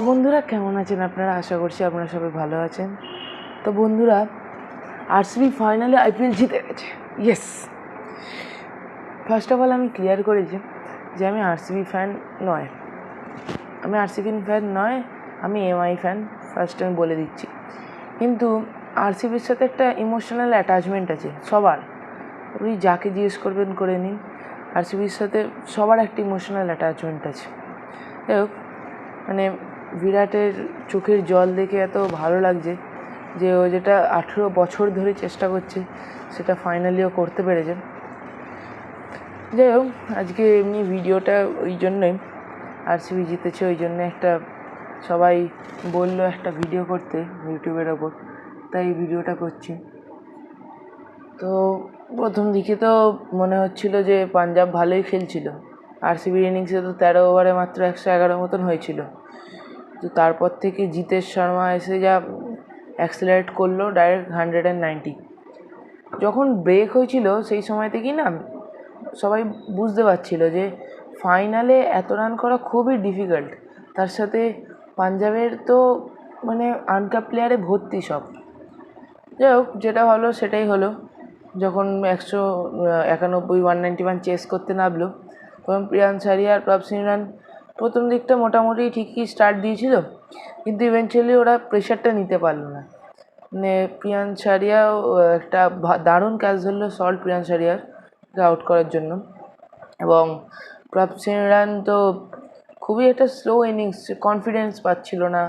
বন্ধুরা কেমন আছেন আপনারা? আশা করছি আপনারা সবাই ভালো আছেন। তো বন্ধুরা, আরসিবি ফাইনালে আইপিএল জিতে গেছে। ইয়েস। ফার্স্ট অফ অল আমি ক্লিয়ার করেছি যে আমি আরসিবি ফ্যান নয়, আমি এমআই ফ্যান। ফার্স্ট আমি বলে দিচ্ছি। কিন্তু আরসিবির সাথে একটা ইমোশনাল অ্যাটাচমেন্ট আছে সবার। আপনি যাকে জিজ্ঞেস করবেন করে নিন, আরসিবির সাথে সবার একটা ইমোশনাল অ্যাটাচমেন্ট আছে। যাই হোক, মানে বিরাটের চোখের জল দেখে এত ভালো লাগছে যে ও যেটা 18 বছর ধরে চেষ্টা করছে সেটা ফাইনালিও করতে পেরেছে। যাই হোক, আজকে এমনি ভিডিওটা ওই জন্যই, আরসিবি জিতেছে ওই জন্য একটা সবাই বললো একটা ভিডিও করতে ইউটিউবের ওপর, তাই ভিডিওটা করছি। তো প্রথম দিকে তো মনে হচ্ছিল যে পাঞ্জাব ভালোই খেলছিল। আরসিবির ইনিংসে তো 13 ওভারে মাত্র 111 মতন হয়েছিল। তো তারপর থেকে জিতেশ শর্মা এসে যা অ্যাক্সেলারেট করলো, ডাইরেক্ট 190। যখন ব্রেক হয়েছিল সেই সময় থেকেই না সবাই বুঝতে পারছিল যে ফাইনালে এত রান করা খুবই ডিফিকাল্ট। তার সাথে পাঞ্জাবের তো মানে আনকাপ প্লেয়ারে ভর্তি সব। যাই হোক, যেটা হলো সেটাই হলো। যখন 191 চেস করতে নামলো, তখন প্রিয়াংশ আরিয়া আর প্রভ সিং রান প্রথম দিকটা মোটামুটি ঠিকই স্টার্ট দিয়েছিল, কিন্তু ইভেন্চুয়ালি ওরা প্রেশারটা নিতে পারলো না। মানে প্রিয়াংশ আরিয়াও একটা দারুণ ক্যাচ ধরলো সল্ট প্রিয়াংশ আরিয়াকে আউট করার জন্য, এবং প্রভ সিং রান তো খুবই একটা স্লো ইনিংস, কনফিডেন্স পাচ্ছিল না,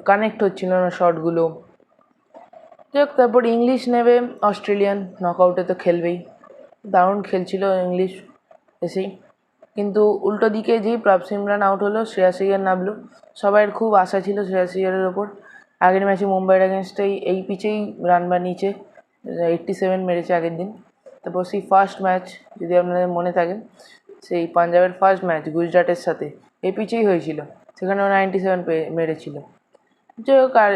কানেক্ট হচ্ছিল না শটগুলো। যাক, তারপর ইংলিশ নেবে, অস্ট্রেলিয়ান নকআউটে তো খেলবেই, দারুণ খেলছিল ইংলিশ এসেই। কিন্তু উল্টো দিকে যেই প্রভ সিং রান আউট হলো, শ্রেয়াস আইয়ার নামলো। সবাইয়ের খুব আশা ছিল শ্রেয়াস আইয়ারের ওপর। আগের ম্যাচে মুম্বাইয়ের অ্যাগেনস্টেই এই পিচেই রান বানিয়েছে, 87 মেরেছে আগের দিন। তারপর সেই ফার্স্ট ম্যাচ, যদি আপনাদের মনে থাকেন, সেই পাঞ্জাবের ফার্স্ট ম্যাচ গুজরাটের সাথে এই পিচেই হয়েছিল, সেখানেও 97 মেরেছিল। যাই হোক, আর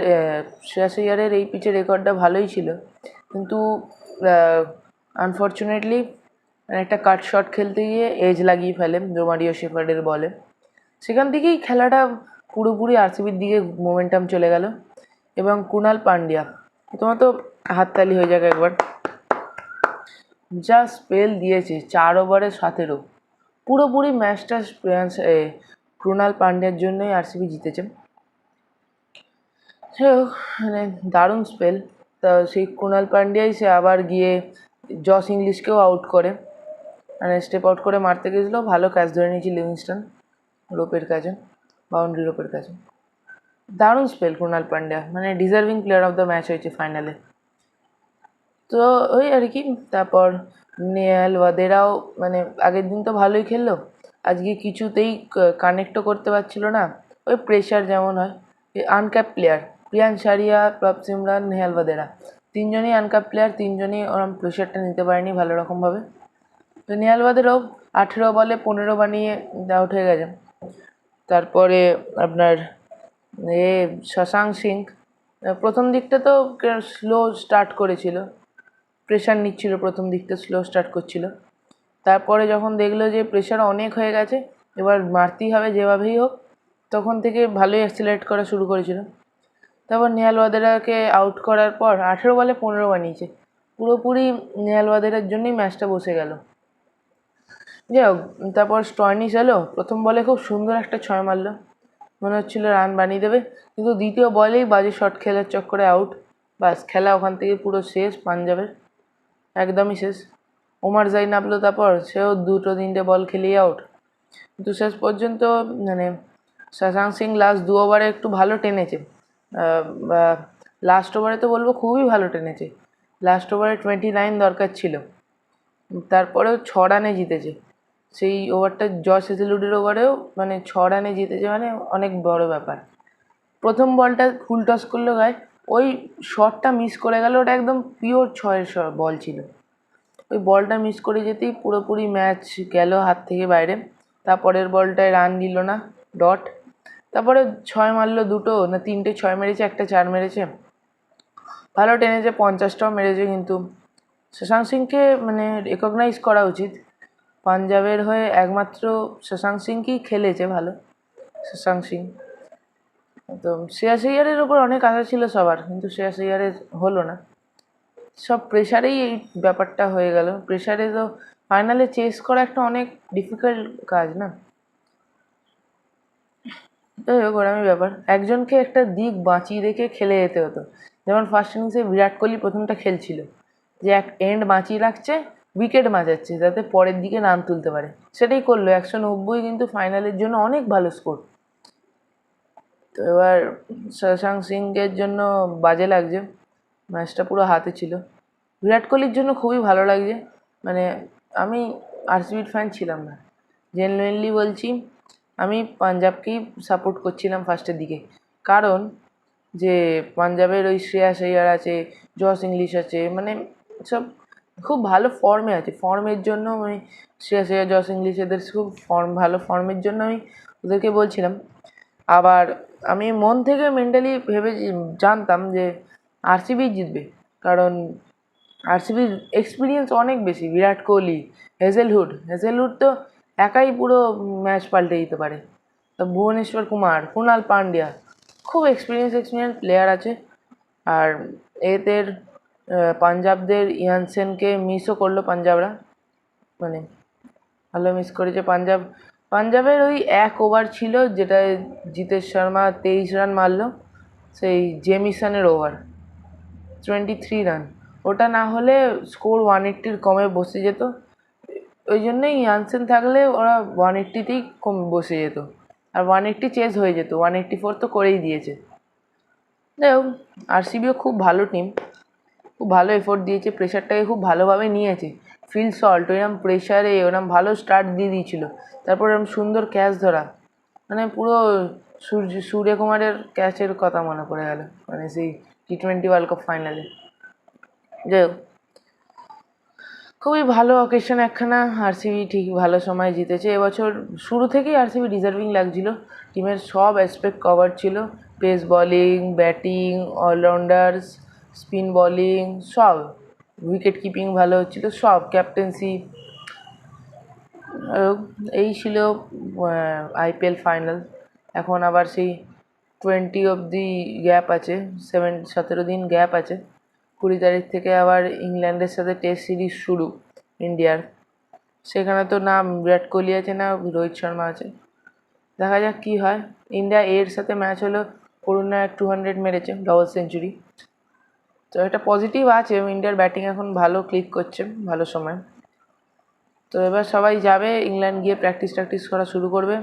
শ্রেয়াস আইয়ারের এই পিচের রেকর্ডটা ভালোই ছিল, কিন্তু আনফর্চুনেটলি একটা কাট শট খেলতে গিয়ে এজ লাগিয়ে ফেলে রোমারিও শেফার্ডের বলে। সেখান থেকেই খেলাটা পুরোপুরি আরসিবির দিকে মোমেন্টাম চলে গেল। এবং কুণাল পান্ডিয়া, তোমার তো হাততালি হয়ে যাবে একবার, যা স্পেল দিয়েছে 4 ওভারে 17, পুরোপুরি ম্যাচটা কুণাল পান্ডিয়ার জন্যই আরসিবি জিতেছে। মানে দারুণ স্পেল। তা সেই কুণাল পান্ডিয়াই সে আবার গিয়ে জস ইংলিশকেও আউট করে, মানে স্টেপ আউট করে মারতে গেছিলো, ভালো ক্যাচ ধরে নিয়েছি লিভিংস্টন রোপের কাছে, বাউন্ডারি রোপের কাছে। দারুণ স্পেল কুণাল পান্ডিয়া, মানে deserving player of the match হয়েছে ফাইনালে। তো ওই আর কি। তারপর নেহাল ওয়াদেরাও মানে আগের দিন তো ভালোই খেললো, আজকে কিছুতেই কানেক্টও করতে পারছিল না। ওই প্রেশার যেমন হয়, আনক্যাপ প্লেয়ার প্রিয়াংশ আরিয়া, প্রভ সিং রান, নেহাল ওয়াদেরা, তিনজনই আনক্যাপ প্লেয়ার, তিনজনই ওরম প্রেশারটা নিতে পারেনি ভালো রকমভাবে। তো নেহাল ওয়াদেরাও 18 বলে 15 বানিয়ে আউট হয়ে গেছে। তারপরে আপনার শশাঙ্ক সিং প্রথম দিকটা তো স্লো স্টার্ট করেছিল, প্রেশার নিচ্ছিল, প্রথম দিকটা স্লো স্টার্ট করছিল। তারপরে যখন দেখলো যে প্রেশার অনেক হয়ে গেছে, এবার মারতেই হবে যেভাবেই হোক, তখন থেকে ভালোই অ্যাক্সিলারেট করা শুরু করেছিল। তারপর নেহাল ওয়াদেরাকে আউট করার পর 18 বলে 15 বানিয়েছে, পুরোপুরি নেহাল ওয়াদেরার জন্যই ম্যাচটা বসে গেল। যাই হোক, তারপর স্টয়নিস এলো, প্রথম বলে খুব সুন্দর একটা 6 মারলো, মনে হচ্ছিল রান বানিয়ে দেবে, কিন্তু দ্বিতীয় বলেই বাজে শট খেলার চক্করে আউট। বাস, খেলা ওখান থেকে পুরো শেষ পাঞ্জাবের, একদমই শেষ। ওমার জাই নামলো, তারপর সেও 2-3টে বল খেলিয়ে আউট। কিন্তু শেষ পর্যন্ত মানে শশাঙ্ক সিং লাস্ট 2 ওভারে একটু ভালো টেনেছে, লাস্ট ওভারে তো বলবো খুবই ভালো টেনেছে। লাস্ট ওভারে 29 দরকার ছিল, তারপরেও 6 রানে জিতেছে। সেই ওভারটা জস হেজেলউডের ওভারেও মানে 6 রানে জিতেছে, মানে অনেক বড় ব্যাপার। প্রথম বলটা ফুল টস করলো গায়ে, ওই শটটা মিস করে গেল, ওটা একদম পিওর 6-এর বল ছিল। ওই বলটা মিস করে যেতেই পুরোপুরি ম্যাচ গেল হাত থেকে বাইরে। তারপরের বলটায় রান দিল না, ডট। তারপরে 6 মারলো, 3টে 6 মেরেছে, একটা 4 মেরেছে, ভালো টেনেছে, 50টাও মেরেছে। কিন্তু শশাঙ্ক সিংকে মানে রেকগনাইজ করা উচিত, পাঞ্জাবের হয়ে একমাত্র শশাঙ্ক সিংকেই খেলেছে ভালো, শশাঙ্ক সিং। তো শ্রেয়াস আইয়ারের ওপর অনেক আশা ছিল সবার, কিন্তু শ্রেয়াস আইয়ারের হলো না। সব প্রেশারেই এই ব্যাপারটা হয়ে গেল। প্রেশারে তো ফাইনালে চেস করা একটা অনেক ডিফিকাল্ট কাজ না। যাই হোক, ওরকমই ব্যাপার। একজনকে একটা দিক বাঁচিয়ে রেখে খেলে যেতে হতো। যেমন ফার্স্ট ইনিংসে বিরাট কোহলি প্রথমটা খেলছিল, যে এক এন্ড বাঁচিয়ে রাখছে, উইকেট বাঁচাচ্ছে যাতে পরের দিকে রান তুলতে পারে। সেটাই করলো। 190 কিন্তু ফাইনালের জন্য অনেক ভালো স্কোর। তো এবার শশাঙ্ক সিংয়ের জন্য বাজে লাগছে, ম্যাচটা পুরো হাতে ছিল। বিরাট কোহলির জন্য খুবই ভালো লাগছে। মানে আমি আরসিবির ফ্যান ছিলাম না, জেনুইনলি বলছি। আমি পাঞ্জাবকেই সাপোর্ট করছিলাম ফার্স্টের দিকে, কারণ যে পাঞ্জাবের ওই শ্রেয়াস আইয়ার আছে, জস ইংলিশ আছে, মানে সব খুব ভালো ফর্মে আছে। ফর্মের জন্য আমি শ্রেয়াস আইয়ার, জস ইংলিশ এদের খুব ভালো ফর্মের জন্য আমি ওদেরকে বলছিলাম। আবার আমি মন থেকে মেন্টালি ভেবে জানতাম যে আরসিবি জিতবে, কারণ আরসিবির এক্সপিরিয়েন্স অনেক বেশি। বিরাট কোহলি, হেজেলউড তো একাই পুরো ম্যাচ পাল্টে দিতে পারে। তো ভুবনেশ্বর কুমার, কুণাল পান্ডিয়া, খুব এক্সপিরিয়েন্স প্লেয়ার আছে। আর এদের পাঞ্জাবদের ইয়ান সেনকে মিসও করলো পাঞ্জাবরা, মানে ভালো মিস করেছে পাঞ্জাবের ওই এক ওভার ছিল যেটায় জিতেশ শর্মা 23 রান মারলো, সেই জেমিসনের ওভার, 23 রান। ওটা না হলে স্কোর 180-র কমে বসে যেত। ওই জন্যই ইয়ানসেন থাকলে ওরা 180-তেই কম বসে যেত, আর 180 চেজ হয়ে যেত। 184 তো করেই দিয়েছে। যাই হোক, আরসিবিও খুব ভালো টিম, খুব ভালো এফোর্ট দিয়েছে, প্রেশারটাকে খুব ভালোভাবে নিয়েছে। ফিল সল্ট ওইরকম প্রেশারে ওরকম ভালো স্টার্ট দিয়ে দিয়েছিল, তারপর এরকম সুন্দর ক্যাচ ধরা, মানে পুরো সূর্যকুমারের ক্যাচের কথা মনে পড়ে গেল, মানে সেই T20 ওয়ার্ল্ড কাপ ফাইনালে। যাই হোক, খুবই ভালো অকেশন একখানা। আরসিবি ঠিক ভালো সময় জিতেছে এবছর। শুরু থেকেই আরসিবি ডিজার্ভিং লাগছিল, টিমের সব অ্যাসপেক্ট কভার ছিল, pace bowling, batting, all-rounders, spin bowling, সব, উইকেট কিপিং ভালো হচ্ছিল, সব ক্যাপ্টেন্সি। এই ছিল আইপিএল ফাইনাল। এখন আবার সেই 20 অবধি গ্যাপ আছে, 17 দিন গ্যাপ আছে। 20 তারিখ থেকে আবার ইংল্যান্ডের সাথে টেস্ট সিরিজ শুরু ইন্ডিয়ার। সেখানে তো না বিরাট কোহলি আছে, না রোহিত শর্মা আছে। দেখা যাক কী হয়। ইন্ডিয়া এর সাথে ম্যাচ হলো, করুণা 200 মেরেছে, ডবল সেঞ্চুরি। তো একটা পজিটিভ আছে, ইন্ডিয়ার ব্যাটিং এখন ভালো ক্লিক করছে, ভালো সময়। তো এবার সবাই যাবে ইংল্যান্ড, গিয়ে প্র্যাকটিস করা শুরু করবে।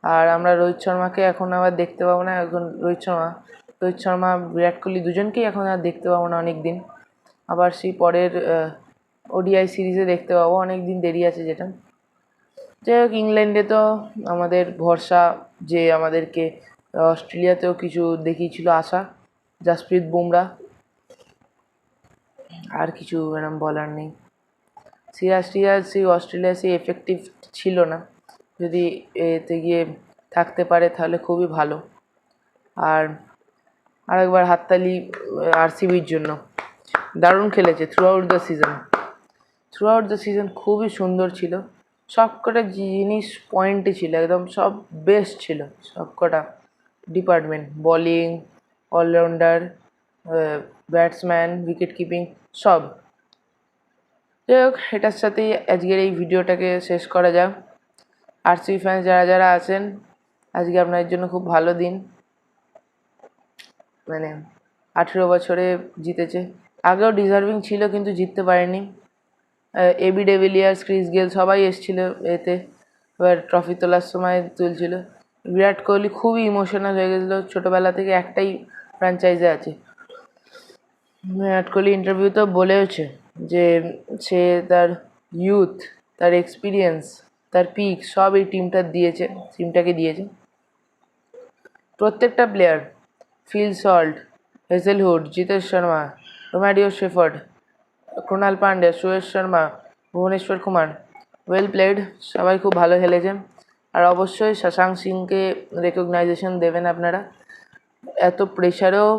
আর আমরা রোহিত শর্মাকে এখন আবার দেখতে পাবো না। এখন রোহিত শর্মা বিরাট কোহলি দুজনকেই এখন আর দেখতে পাবো না অনেক দিন। আবার সেই পরের ওডিআই সিরিজে দেখতে পাবো, অনেক দিন দেরি আছে যেটা। যাই হোক, ইংল্যান্ডে তো আমাদের ভরসা, যে আমাদেরকে অস্ট্রেলিয়াতেও কিছু দেখিয়েছিল আশা, জাসপ্রীত বুমরা। আর কিছু এরম বলার নেই। সিরাজ সেই অস্ট্রেলিয়া সেই এফেক্টিভ ছিল না। যদি এতে গিয়ে থাকতে পারে তাহলে খুবই ভালো। আর আরেকবার হাততালি আরসিবির জন্য, দারুণ খেলেছে থ্রু আউট দ্য সিজন। খুবই সুন্দর ছিল, সব কটা জিনিস পয়েন্টে ছিল, একদম সব বেস্ট ছিল সব কটা department, bowling, allrounder, batsman, wicket keeping, সব। যাই হোক, এটার সাথেই আজকের এই ভিডিওটাকে শেষ করা যাক। আরসিবি ফ্যান্স যারা আছেন, আজকে আপনাদের জন্য খুব ভালো দিন। মানে 18 বছরে জিতেছে, আগেও ডিজার্ভিং ছিল কিন্তু জিততে পারেনি। এবি ডিভিলিয়ার্স, ক্রিস গেল সবাই এসেছিল এতে, এবার ট্রফি তোলার সময় তুলছিল। বিরাট কোহলি খুবই ইমোশনাল হয়ে গেছিলো, ছোটোবেলা থেকে একটাই ফ্র্যাঞ্চাইজে আছে। বিরাট কোহলি ইন্টারভিউতেও বলেওছে যে সে তার ইউথ, তার এক্সপিরিয়েন্স, তার পিক সব এই টিমটাকে দিয়েছে। প্রত্যেকটা player, Phil Salt, Hazlewood, Jitesh Sharma, Romario Shepherd, Krunal Pandya, Suyash Sharma, Bhuvneshwar Kumar, well played, সবাই খুব ভালো খেলেছেন। আর অবশ্যই শশাঙ্ক সিংকে রেকগনাইজেশন দেবেন আপনারা। এত প্রেশারেও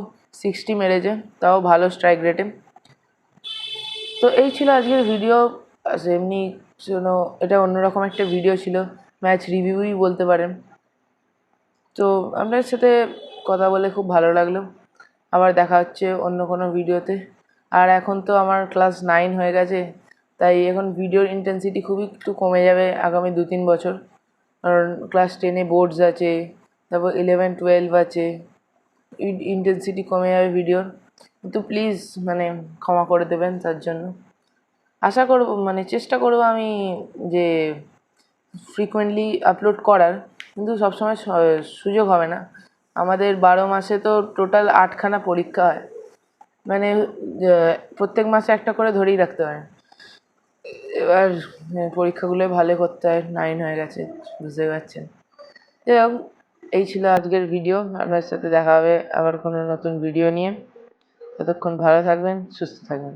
60 মেরেছে, তাও ভালো স্ট্রাইক রেটে। তো এই ছিল আজকের ভিডিও। এমনি এটা অন্যরকম একটা ভিডিও ছিল, ম্যাচ রিভিউই বলতে পারেন। তো আপনার সাথে কথা বলে খুব ভালো লাগলো। আবার দেখা হচ্ছে অন্য কোনো ভিডিওতে। আর এখন তো আমার ক্লাস 9 হয়ে গেছে, তাই এখন ভিডিওর ইন্টেন্সিটি খুবই একটু কমে যাবে আগামী 2-3 বছর। কারণ ক্লাস 10-এ বোর্ডস আছে, তারপর 11-12 আছে, ইন্টেন্সিটি কমে যাবে ভিডিওর। কিন্তু প্লিজ ক্ষমা করে দেবেন তার জন্য। আশা করব চেষ্টা করব আমি যে ফ্রিকোয়েন্টলি আপলোড করার, কিন্তু সবসময় সুযোগ হবে না। আমাদের 12 মাসে তো টোটাল 8খানা পরীক্ষা হয়, প্রত্যেক মাসে একটা করে ধরেই রাখতে হয়। এবার পরীক্ষাগুলো ভালো করতে হয়, 9 হয়ে গেছে, বুঝতে পারছেন। যাই হোক, এই ছিল আজকের ভিডিও। আপনার সাথে দেখা হবে আবার কোনো নতুন ভিডিও নিয়ে। ততক্ষণ ভালো থাকবেন, সুস্থ থাকবেন।